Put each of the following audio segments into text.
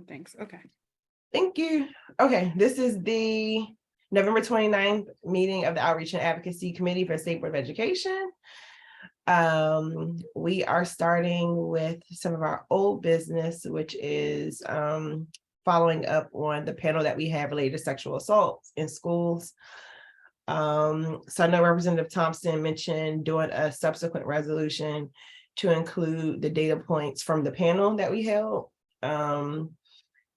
Thanks. Okay. Thank you. Okay, this is the November 29th meeting of the Outreach and Advocacy Committee for the State Board of Education. We are starting with some of our old business, which is following up on the panel that we have related to sexual assault in schools. So I know Representative Thompson mentioned doing a subsequent resolution to include the data points from the panel that we held.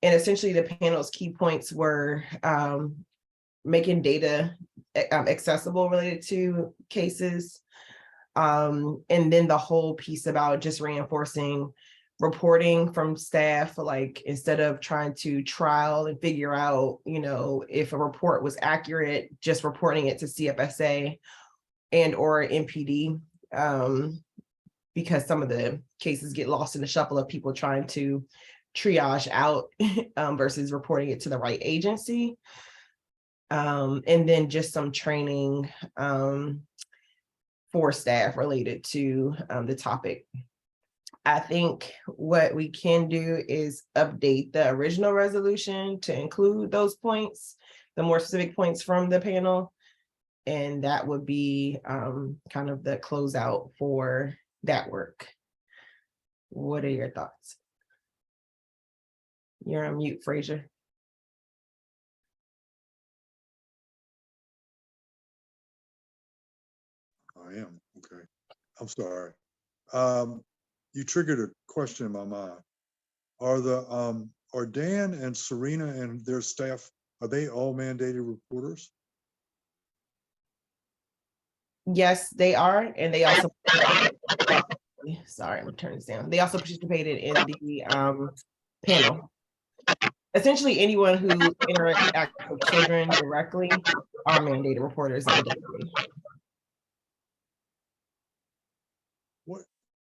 And essentially the panel's key points were making data accessible related to cases. And then the whole piece about just reinforcing reporting from staff, like instead of trying to trial and figure out, you know, if a report was accurate, just reporting it to CFSA and or MPD, because some of the cases get lost in the shuffle of people trying to triage out versus reporting it to the right agency. And then just some training for staff related to the topic. I think what we can do is update the original resolution to include those points, the more specific points from the panel. And that would be kind of the closeout for that work. What are your thoughts? You're on mute, Fraser. I am, okay. I'm sorry. You triggered a question in my mind. Are Dan and Serena and their staff, are they all mandated reporters? Yes, they are, and they also sorry, I'm gonna turn this down. They also participated in the panel. Essentially, anyone who interacts with children directly are mandated reporters.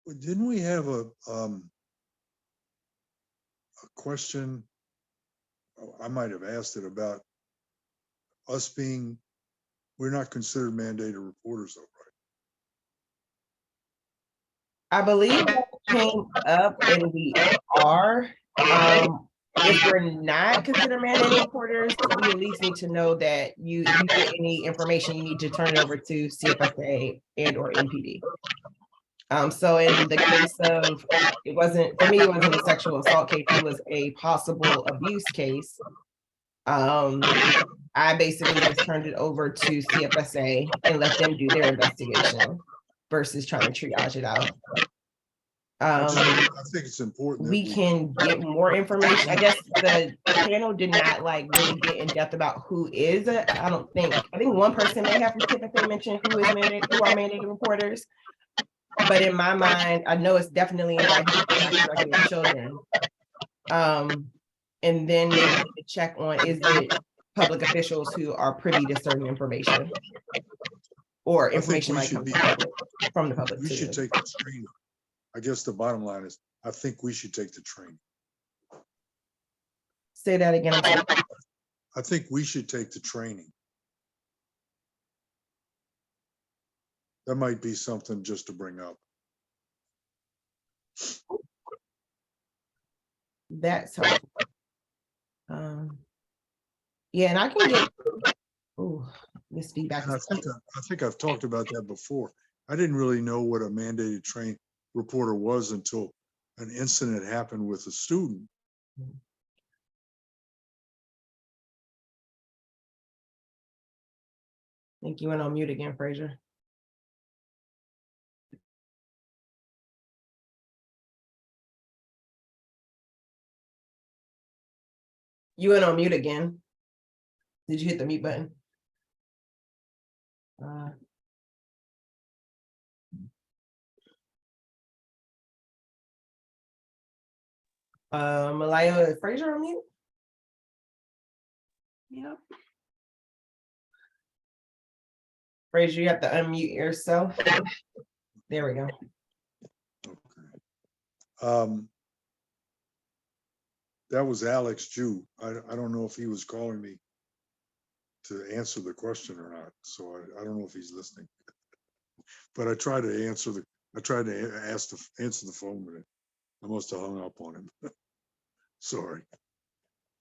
What didn't we have a question? I might have asked it about us being, we're not considered mandated reporters, though, right? I believe that came up, and we are. If we're not considered mandated reporters, we at least need to know that if you get any information, you need to turn it over to CFSA and or MPD. So in the case of, it wasn't a sexual assault case, it was a possible abuse case. I basically just turned it over to CFSA and let them do their investigation versus trying to triage it out. I think it's important we can get more information. I guess the panel did not like really get in depth about who is it. I think one person may have typically mentioned who are mandated reporters. But in my mind, I know it's definitely in children. And then maybe to check on, is it public officials who are privy to certain information or information might come from the public. We should take the training. I guess the bottom line is, I think we should take the training. Say that again. I think we should take the training. That might be something just to bring up. That's helpful. Yeah, and I can get this feedback. I think I've talked about that before. I didn't really know what a mandated trained reporter was until an incident happened with a student. I think you went on mute again, Fraser. You went on mute again. Did you hit the mute button? Malaya, is Fraser on mute? Yep. Fraser, you have to unmute yourself. There we go. Okay. That was Alex Jew. I don't know if he was calling me to answer the question or not. So I don't know if he's listening. But I tried to answer answer the phone, but I must have hung up on him. Sorry.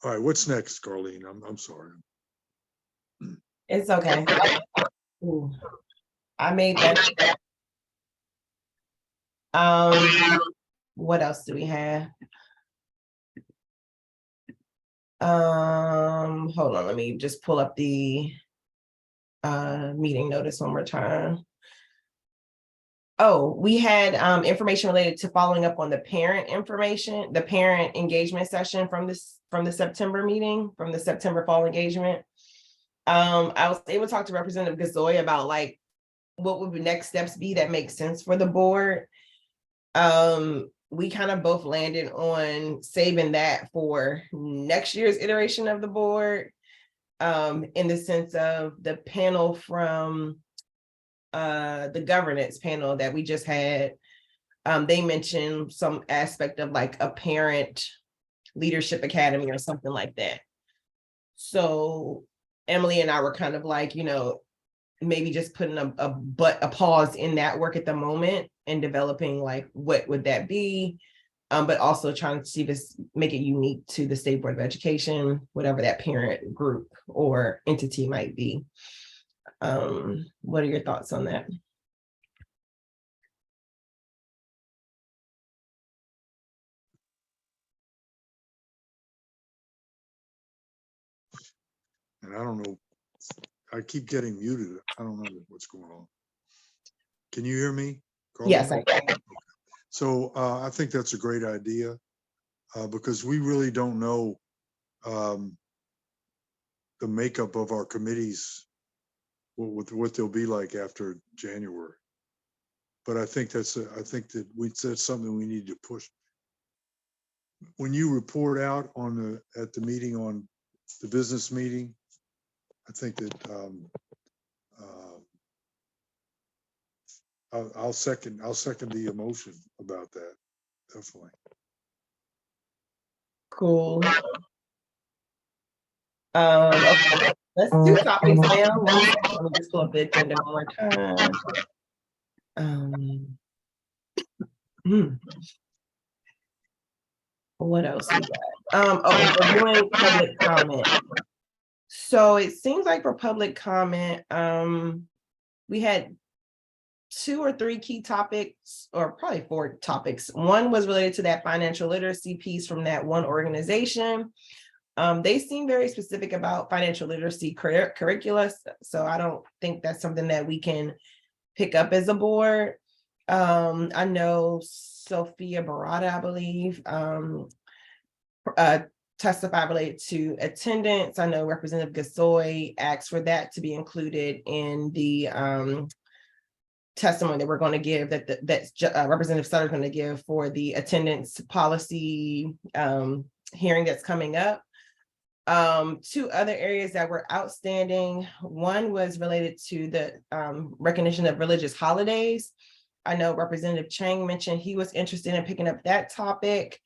All right, what's next, Carlene? I'm sorry. It's okay. Ooh, I made that. What else do we have? Hold on, let me just pull up the meeting notice one more time. Oh, we had information related to following up on the parent information, the parent engagement session from the September meeting, from the September fall engagement. I was able to talk to Representative Gazoy about like what would the next steps be that make sense for the board. We kind of both landed on saving that for next year's iteration of the board, in the sense of the panel from the governance panel that we just had. They mentioned some aspect of like a parent leadership academy or something like that. So Emily and I were kind of like, maybe just putting a pause in that work at the moment and developing like what would that be, but also trying to see this, make it unique to the State Board of Education, whatever that parent group or entity might be. What are your thoughts on that? And I don't know, I keep getting muted. I don't know what's going on. Can you hear me, Carlene? Yes, I can. So I think that's a great idea, because we really don't know the makeup of our committees, what they'll be like after January. But I think that's something we need to push. When you report out at the meeting on the business meeting, I think that I'll second the emotion about that. Definitely. Cool. Okay. Let's do topics now. Let me just pull up the agenda one more time. What else we got? We're doing public comment. So it seems like for public comment, we had 2 or 3 key topics, or probably 4 topics. One was related to that financial literacy piece from that one organization. They seem very specific about financial literacy curricula, so I don't think that's something that we can pick up as a board. I know Sophia Barada, I believe, testified related to attendance. I know Representative Gasoy asked for that to be included in the testimony that we're going to give, that Representative Sutter is going to give for the attendance policy hearing that's coming up. 2 other areas that were outstanding. One was related to the recognition of religious holidays. I know Representative Chang mentioned he was interested in picking up that topic.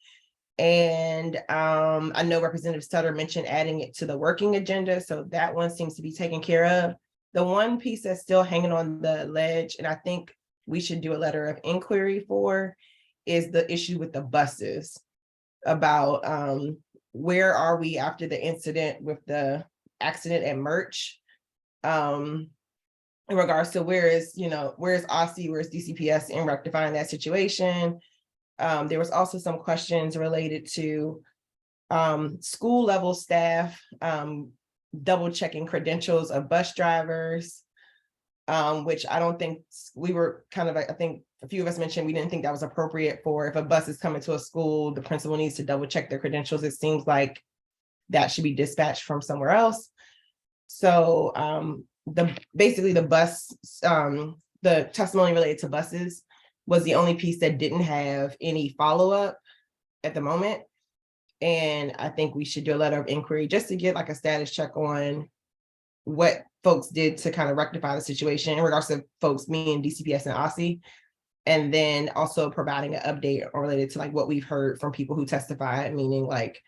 And I know Representative Sutter mentioned adding it to the working agenda. So that one seems to be taken care of. The one piece that's still hanging on the ledge, and I think we should do a letter of inquiry for, is the issue with the buses, about where are we after the incident with the accident at Merch, in regards to where's OSSI, where's DCPS in rectifying that situation. There was also some questions related to school level staff double checking credentials of bus drivers, which I don't think we were I think a few of us mentioned we didn't think that was appropriate for, if a bus is coming to a school, the principal needs to double check their credentials. It seems like that should be dispatched from somewhere else. So basically the bus, the testimony related to buses was the only piece that didn't have any follow-up at the moment. And I think we should do a letter of inquiry just to get like a status check on what folks did to kind of rectify the situation in regards to folks, me and DCPS and OSSI. And then also providing an update related to like what we've heard from people who testified, meaning like,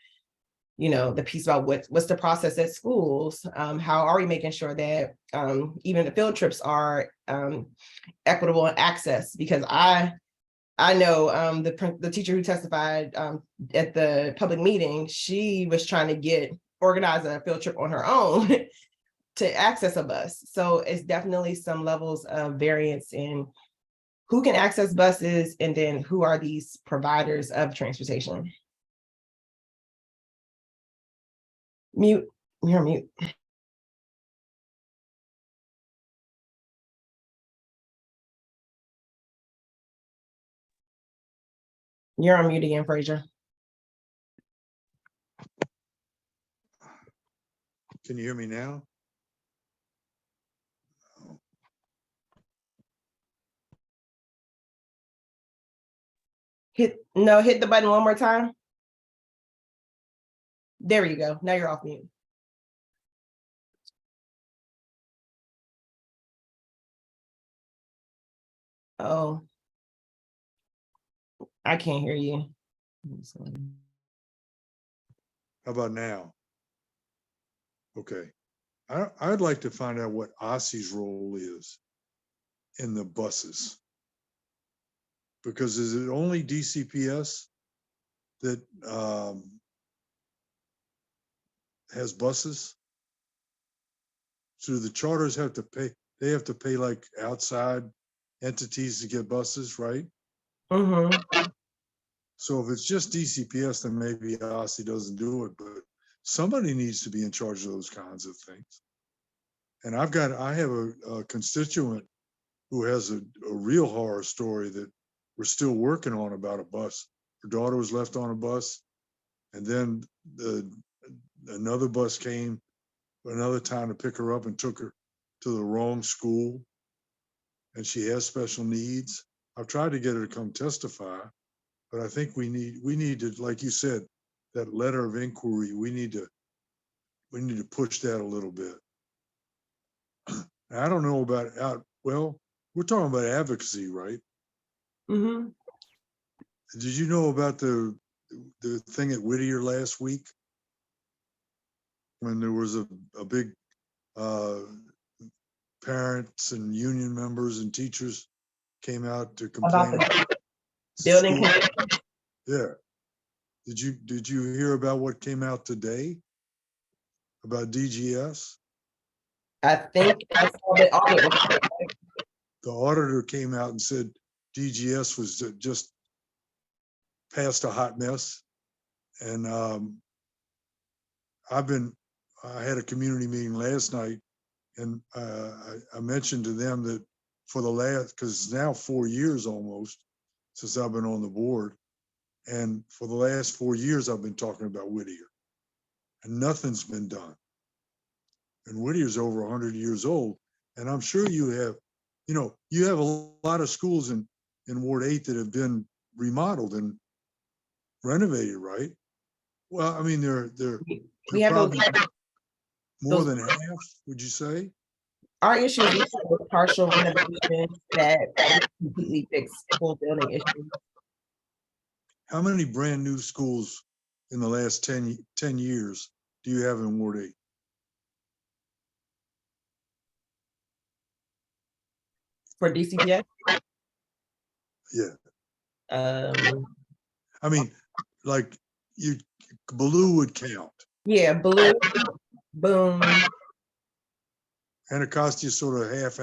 the piece about what's the process at schools, how are we making sure that even the field trips are equitable in access, because I I know the teacher who testified at the public meeting, she was trying to organize a field trip on her own to access a bus. So it's definitely some levels of variance in who can access buses and then who are these providers of transportation. Mute, you're mute. You're on mute again, Frazier. Can you hear me now? Hit the button one more time. There you go. Now you're off mute. Oh, I can't hear you. How about now? Okay. I'd like to find out what OSSI's role is in the buses. Because is it only DCPS that has buses? So the charters have to pay, they have to pay like outside entities to get buses, right? Mm-hmm. So if it's just DCPS, then maybe OSSI doesn't do it, but somebody needs to be in charge of those kinds of things. And I have a constituent who has a real horror story that we're still working on about a bus. Her daughter was left on a bus, and then another bus came another time to pick her up and took her to the wrong school, and she has special needs. I've tried to get her to come testify, but I think we need to, like you said, that letter of inquiry, we need to push that a little bit. I don't know about well, we're talking about advocacy, right? Mm-hmm. Did you know about the thing at Whittier last week when there was a big parents and union members and teachers came out to complain About about the building. Yeah. Did you hear about what came out today about DGS? I think I saw the audit. The auditor came out and said DGS was just past a hot mess. And I had a community meeting last night, and I mentioned to them that for the last, because it's now 4 years almost since I've been on the board, and for the last 4 years I've been talking about Whittier, and nothing's been done. And Whittier's over 100 years old, and I'm sure you have a lot of schools in Ward 8 that have been remodeled and renovated, right? Well, I mean, they're We have probably those, more than half, would you say? our issue is with partial renovation that completely fix full building issues. How many brand new schools in the last 10 years do you have in Ward 8? For DCPS? Yeah. I mean, like Baloo would count. Yeah, Blue, Boom. Anacostia sort of half.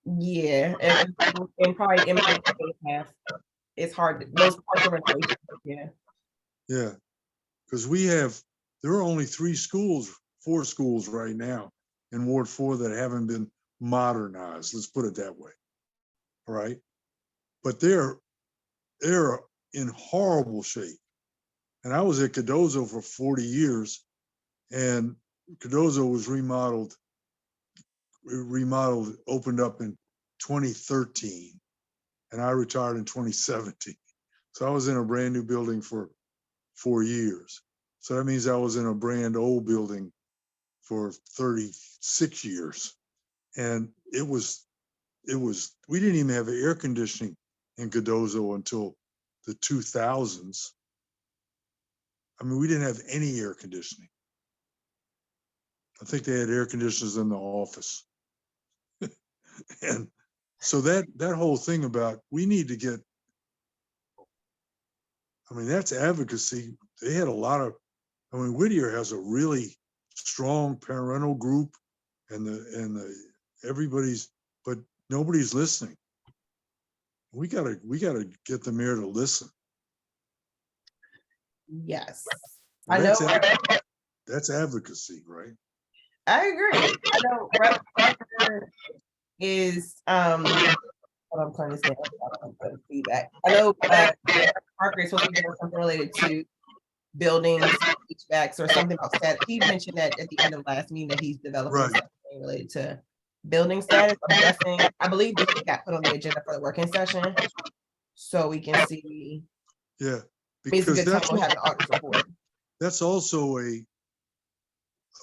Yeah, and probably in my half. It's hard. Those partial renovations. Yeah. Yeah, because there are only 4 schools right now in Ward 4 that haven't been modernized. Let's put it that way. All right. But they're in horrible shape. And I was at Cardozo for 40 years, and Cardozo was remodeled, opened up in 2013, and I retired in 2017. So I was in a brand new building for 4 years. So that means I was in a brand old building for 36 years. And we didn't even have air conditioning in Cardozo until the 2000s. I mean, we didn't have any air conditioning. I think they had air conditioners in the office. And so that whole thing about we need to get I mean, that's advocacy. They had a lot of, I mean, Whittier has a really strong parental group and the everybody's, but nobody's listening. We gotta get the mayor to listen. Yes. Well, I know. that's advocacy, right? I agree. I know Rep. Parker is what I'm trying to say. Feedback. I know Parker is supposed to be doing something related to buildings, HVACs, or something about that. He mentioned that at the end of last meeting that he's developing Right. something related to building status. I'm guessing, I believe this got put on the agenda for the working session, so we can see. Yeah, It's a because good time to have the audit report. that's also a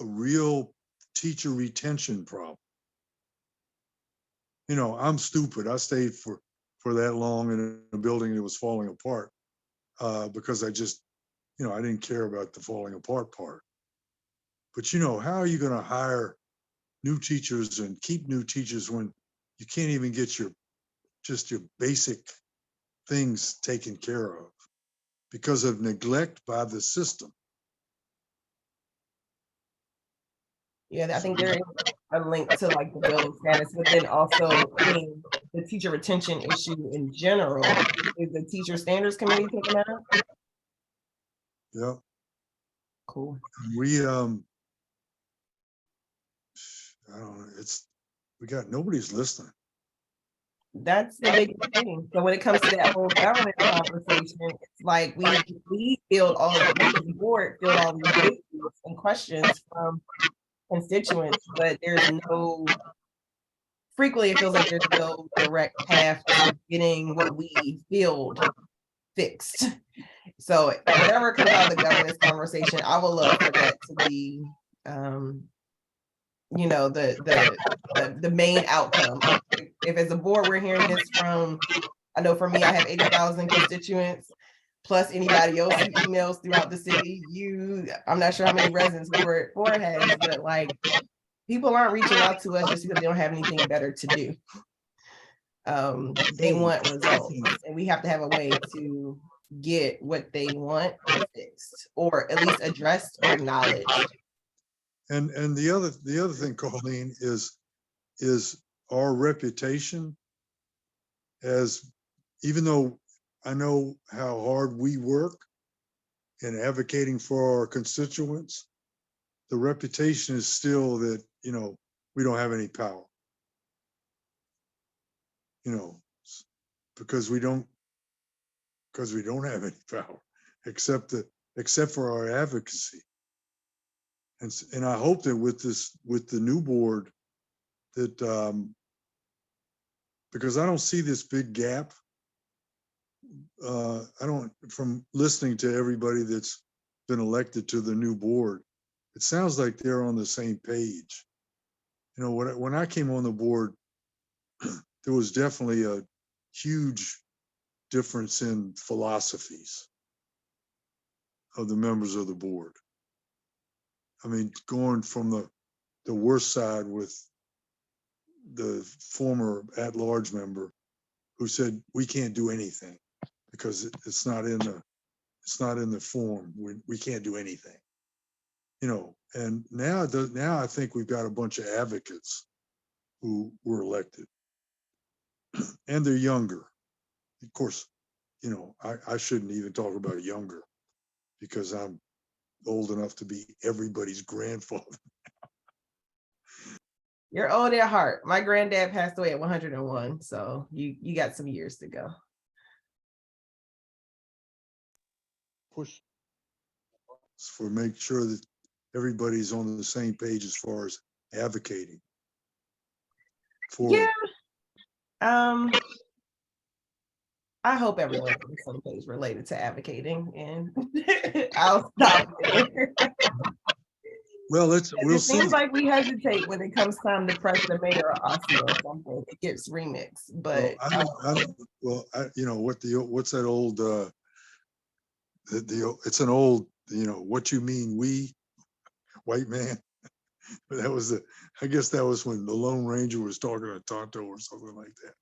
real teacher retention problem. You know, I'm stupid. I stayed for that long in a building that was falling apart because I just, you know, I didn't care about the falling apart part. But you know, how are you going to hire new teachers and keep new teachers when you can't even get your basic things taken care of because of neglect by the system? Yeah, I think there is a link to like the building status, but then also, I mean, the teacher retention issue in general. Is the teacher standards committee taking that up? Yeah. Cool. We I don't know, nobody's listening. That's the big thing. So when it comes to that whole governance conversation, it's like we filled all of the board filled all these issues and questions from constituents, but there's no, frequently it feels like there's no direct path to getting what we filled fixed. So whatever comes out of the governance conversation, I will look for that to be you know, the main outcome. If as a board we're hearing this from, I know for me, I have 80,000 constituents, plus anybody else who emails throughout the city. I'm not sure how many residents Ford has, but like people aren't reaching out to us just because they don't have anything better to do. They want results, and we have to have a way to get what they want fixed, or at least addressed or acknowledged. And the other thing, Colleen, is our reputation as, even though I know how hard we work in advocating for our constituents, the reputation is still that, you know, we don't have any power. You know, because we don't have any power except for our advocacy. And I hope that with the new board that because I don't see this big gap. From listening to everybody that's been elected to the new board, it sounds like they're on the same page. You know, when I came on the board, there was definitely a huge difference in philosophies of the members of the board. I mean, going from the worst side with the former at-large member who said we can't do anything because it's not in the form. We can't do anything, you know. And now I think we've got a bunch of advocates who were elected, and they're younger. Of course, you know, I shouldn't even talk about younger because I'm old enough to be everybody's grandfather. You're old at heart. My granddad passed away at 101, so you got some years to go. Push for make sure that everybody's on the same page as far as advocating for. Yeah. I hope everyone's on the same page related to advocating, and I'll stop there. Well, we'll see. It seems like we hesitate when it comes time to press the mayor or Austin or something. It gets remixed, but you know what's that old it's an old, you know, what you mean we white man. That was I guess that was when the Lone Ranger was talking to Tonto or something like that.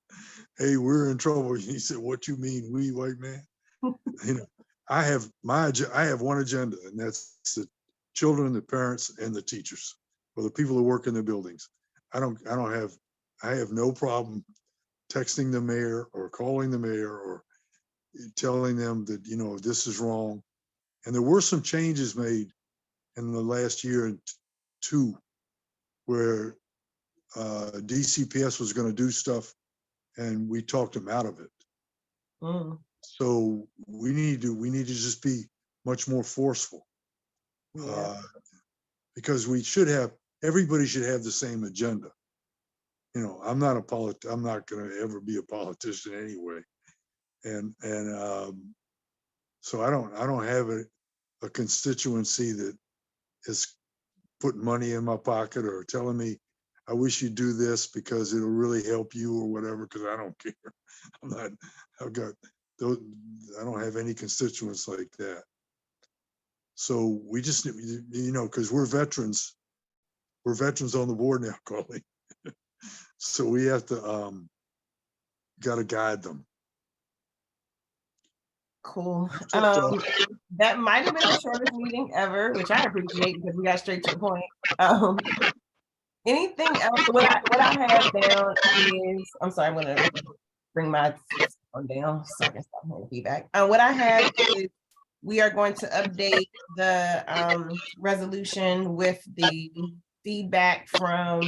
Hey, we're in trouble. He said, "What you mean we white man?" You know, I have one agenda, and that's the children, the parents, and the teachers, or the people who work in the buildings. I have no problem texting the mayor or calling the mayor or telling them that, you know, this is wrong. And there were some changes made in the last year and two where DCPS was going to do stuff, and we talked them out of it. Mm, So we need to just be much more forceful, yeah. because everybody should have the same agenda. You know, I'm not going to ever be a politician anyway, and so I don't have a constituency that is putting money in my pocket or telling me, I wish you'd do this because it'll really help you or whatever, because I don't care. I don't have any constituents like that. So we just, you know, because we're veterans on the board now, Carly. So we have to, got to guide them. Cool. That's all. That might have been the shortest meeting ever, which I appreciate because we got straight to the point. Anything else? What I have down is, I'm sorry, I'm gonna bring my phone down so I can stop hearing feedback. What I have is we are going to update the resolution with the feedback from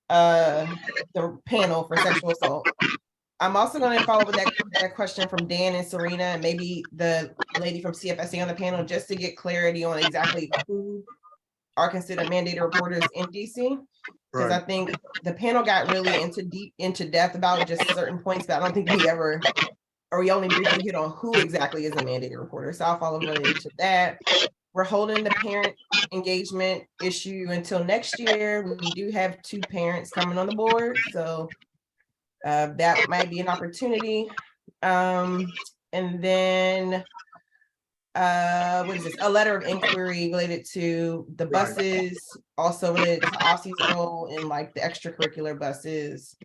the panel for sexual assault. I'm also going to follow up with that question from Dan and Serena, and maybe the lady from CFSC on the panel, just to get clarity on exactly who are considered mandated reporters in DC. Because I think the panel got really into depth about just certain points, but I don't think we only briefly hit on who exactly is a mandated reporter. So I'll follow related to that. We're holding the parent engagement issue until next year. We do have 2 parents coming on the board, so that might be an opportunity. And then what is this? A letter of inquiry related to the buses, also related to Aussie's role in like the extracurricular buses.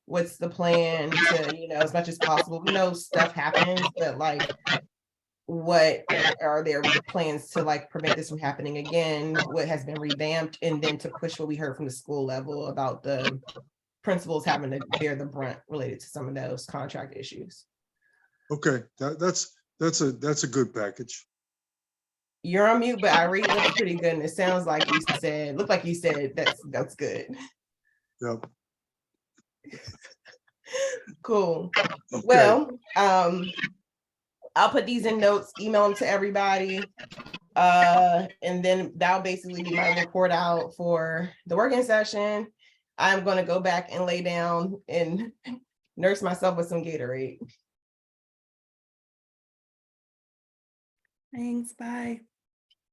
What's the plan to, you know, as much as possible? We know stuff happens, but like, what are their plans to like prevent this from happening again? What has been revamped, and then to push what we heard from the school level about the principals having to bear the brunt related to some of those contract issues. Okay, that's a good package. You're on mute, but I read looks pretty good, and it sounds like you said, looked like you said that's good. Yep. Cool. Okay. Well, I'll put these in notes, email them to everybody. And then that'll basically be my report out for the working session. I'm going to go back and lay down and nurse myself with some Gatorade. Thanks. Bye.